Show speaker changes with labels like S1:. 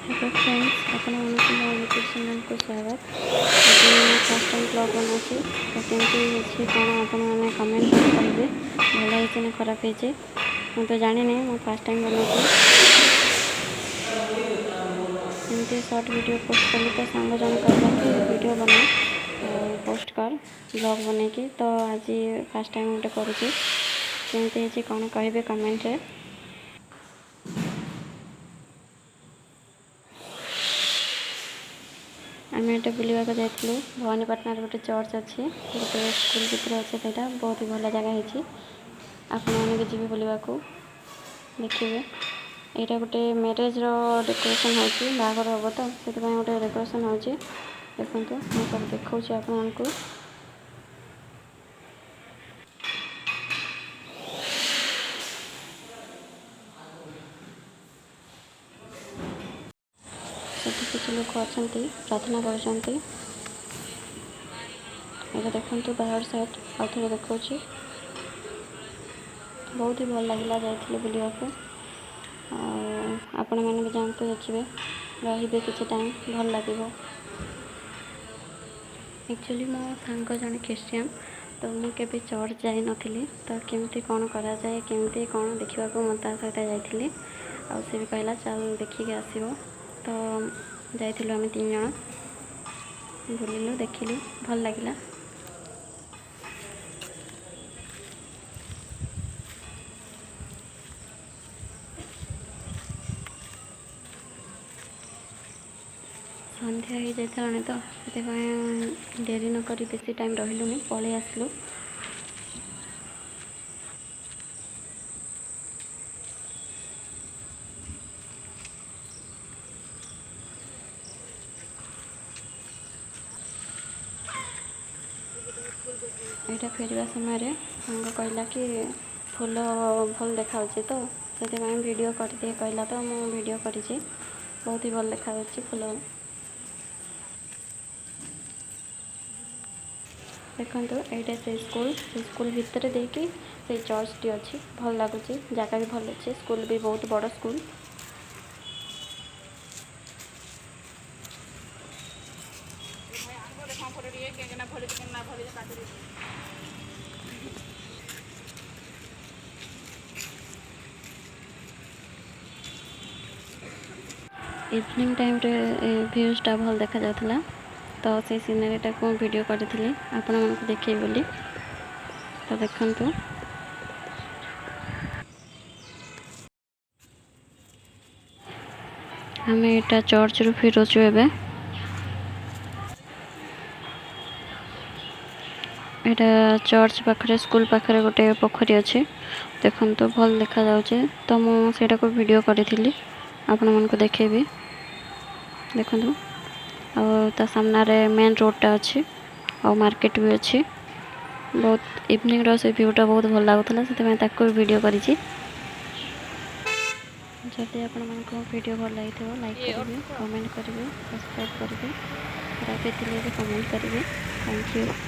S1: Hello friends, आपण मानक मो यूट्यूब चैनल को स्वागत। आज फर्स्ट टाइम ब्लॉग बनाऊँगी तो केमती अच्छी कौन आपण मैंने कमेंट करेंगे भल होती ना खराब होती मुझे तो जानी नहीं। मो फर्स्ट टाइम बनाऊँगी एमती शॉर्ट वीडियो पोस्ट कली तो सांग जन कहला कि वीडियो बना पोस्ट कर ब्लॉग बन की। तो आज फर्स्ट टाइम गोटे करुँची केमती कौन कहे कमेंट रे। आम ये बुलवा जाइलु भवानीपाटना गोटे चर्च अच्छी गोटे स्कूल भर अच्छे से बहुत ही भल जगह है। आपण मैंने भी जी बुलवा देखिए यहाँ गोटे मैरेज डेकोरेशन हो बाहर हम तो से गोटे डेकोरेशन हो देखो मुझे सब देखा आपण को। किसी लोग अच्छा प्रार्थना कर देखु बाहर साइड आउ थे देखा बहुत ही भल लगे जाइए बुलवा को। आपण मैंने भी जानते देखिए रे किसी टाइम भल लगे। एक्चुअली मो सांग जन क्रिश्चियन तो मुझे चर्च जाई नथी तो केमती कौन करा जाए केमती कौन देखा मत सहित जाइली आ सी भी कहला चल देखिक आसो तो जाइलु आम 3 जन बुलिलु देखिलु भल लगिला। संध्या हो जाता तो से डेरी नक बेसी टाइम रही पलि आसलु। यहाँ फेरवा समय सांग कहला कि फूल भल देखा तो से वीडियो कर दिए कहला तो मुझे वीडियो कर बहुत ही भल देखा फूल। देखो ये से स्कूल भितर देकी से चर्च टी अच्छी भल लगुच जगह भी भल अच्छे स्कूल भी बहुत बड़ स्कूल। इवनिंग टाइम रे व्यूजटा भल देखा जाता तो से सीनरीटा को वीडियो करी आपण मानक देखे बोली। तो देखंतु आम यहाँ चर्च रू फेरुचु एबे यहाँ चर्च पाखरे स्कूल पाखरे गोटे पोखरी अच्छे देखो तो भल देखा जाउचे तो मुझे को वीडियो करी आपण मानक देखेबी। देखो ता सामना रे मेन रोडटा अच्छी और मार्केट भी अच्छी बहुत इवनिंग रो से व्यूटा बहुत भल लगुला से वीडियो करी। जदि आपण मानक वीडियो भल लगी लाइक करेंगे कमेंट करेंगे सब्सक्राइब करेंगे खराब कमेंट करेंगे। Thank you.